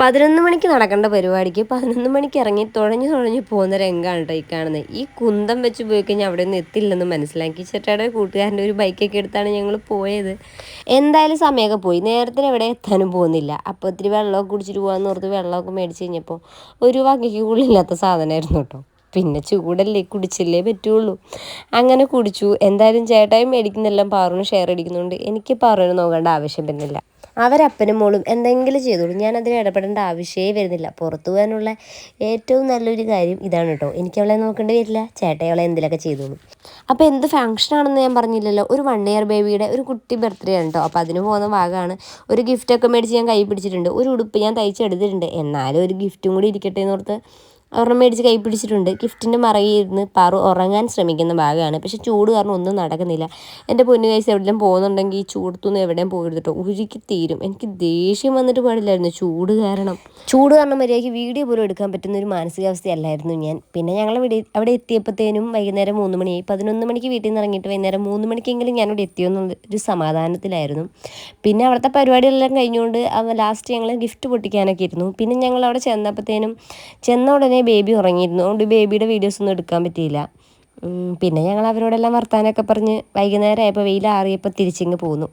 11 മണിക്ക് നടക്കേണ്ട പരിപാടിക്ക് 11 മണിക്ക് ഇറങ്ങി തുഴഞ്ഞു പോകുന്ന രംഗമാണ് കേട്ടോ ഈ കാണുന്നത്. ഈ കുന്തം വെച്ച് പോയി കഴിഞ്ഞാൽ അവിടെ ഒന്നും എത്തില്ലെന്ന് മനസ്സിലാക്കി. ചേട്ടായുടെ കൂട്ടുകാരൻ്റെ ഒരു ബൈക്കൊക്കെ എടുത്താണ് ഞങ്ങൾ പോയത്. എന്തായാലും സമയമൊക്കെ പോയി. നേരത്തിന് എവിടെ എത്താനും പോകുന്നില്ല. അപ്പോൾ ഇത്തിരി വെള്ളമൊക്കെ കുടിച്ചിട്ട് പോകാമെന്ന് ഓർത്ത് വെള്ളമൊക്കെ മേടിച്ച് കഴിഞ്ഞപ്പോൾ ഒരു വകയ്ക്ക് ഉള്ളില്ലാത്ത സാധനമായിരുന്നു കേട്ടോ. പിന്നെ ചൂടല്ലേ, കുടിച്ചില്ലേ പറ്റുള്ളൂ. അങ്ങനെ കുടിച്ചു. എന്തായാലും ചേട്ടായി മേടിക്കുന്നെല്ലാം പാറുവിന് ഷെയർ അടിക്കുന്നുണ്ട്. എനിക്ക് പാറുവിന് നോക്കേണ്ട ആവശ്യം വരുന്നില്ല. അവരപ്പനും മോളും എന്തെങ്കിലും ചെയ്തോളൂ, ഞാനതിന് ഇടപെടേണ്ട ആവശ്യമേ വരുന്നില്ല. പുറത്തു പോകാനുള്ള ഏറ്റവും നല്ലൊരു കാര്യം ഇതാണ് കേട്ടോ. എനിക്ക് അവളെ നോക്കേണ്ടി വരില്ല, ചേട്ടായി അവളെ എന്തെങ്കിലുമൊക്കെ ചെയ്തോളൂ. അപ്പോൾ എന്ത് ഫംഗ്ഷനാണെന്ന് ഞാൻ പറഞ്ഞില്ലല്ലോ. ഒരു 1 ഇയർ ബേബിയുടെ ഒരു കുട്ടി ബർത്ത്ഡേ ആണ് കേട്ടോ. അപ്പോൾ അതിന് പോകുന്ന ഭാഗമാണ്. ഒരു ഗിഫ്റ്റൊക്കെ മേടിച്ച് ഞാൻ കൈ പിടിച്ചിട്ടുണ്ട്. ഒരു ഉടുപ്പ് ഞാൻ തയ്ച്ചെടുത്തിട്ടുണ്ട്. എന്നാലും ഒരു ഗിഫ്റ്റും കൂടി ഇരിക്കട്ടെ എന്നോർത്ത് ഒരെണ്ണം മേടിച്ച് കൈ പിടിച്ചിട്ടുണ്ട്. ഗിഫ്റ്റിൻ്റെ മറകിലിരുന്ന് പാറു ഉറങ്ങാൻ ശ്രമിക്കുന്ന ഭാഗമാണ്. പക്ഷെ ചൂട് കാരണം ഒന്നും നടക്കുന്നില്ല. എൻ്റെ പൊന്നു കൈസ് എവിടെയും പോകുന്നുണ്ടെങ്കിൽ ഈ ചൂടത്തൊന്നും എവിടെയും പോകരുത് കേട്ടോ. ഉരുക്കി തീരും. എനിക്ക് ദേഷ്യം വന്നിട്ട് പാടില്ലായിരുന്നു ചൂട് കാരണം. മര്യാദയ്ക്ക് വീഡിയോ പോലും എടുക്കാൻ പറ്റുന്ന ഒരു മാനസികാവസ്ഥയല്ലായിരുന്നു ഞാൻ. പിന്നെ ഞങ്ങൾ അവിടെ എത്തിയപ്പോഴത്തേനും വൈകുന്നേരം 3 മണിയായി. 11 മണിക്ക് വീട്ടിൽ നിന്ന് ഇറങ്ങിയിട്ട് വൈകുന്നേരം 3 മണിക്കെങ്കിലും ഞാനിവിടെ എത്തിയെന്നുള്ള ഒരു സമാധാനത്തിലായിരുന്നു. പിന്നെ അവിടുത്തെ പരിപാടികളെല്ലാം കഴിഞ്ഞുകൊണ്ട് ലാസ്റ്റ് ഞങ്ങൾ ഗിഫ്റ്റ് പൊട്ടിക്കാനൊക്കെ ഇരുന്നു. പിന്നെ ഞങ്ങൾ അവിടെ ചെന്ന ഉടനെ ബേബി ഉറങ്ങിയിരുന്നു. അതുകൊണ്ട് ബേബിയുടെ വീഡിയോസൊന്നും എടുക്കാൻ പറ്റിയില്ല. പിന്നെ ഞങ്ങൾ അവരോടെല്ലാം വർത്താനമൊക്കെ പറഞ്ഞ് വൈകുന്നേരം ആയപ്പോൾ വെയിലാറിയപ്പോൾ തിരിച്ചിങ്ങ് പോന്നു.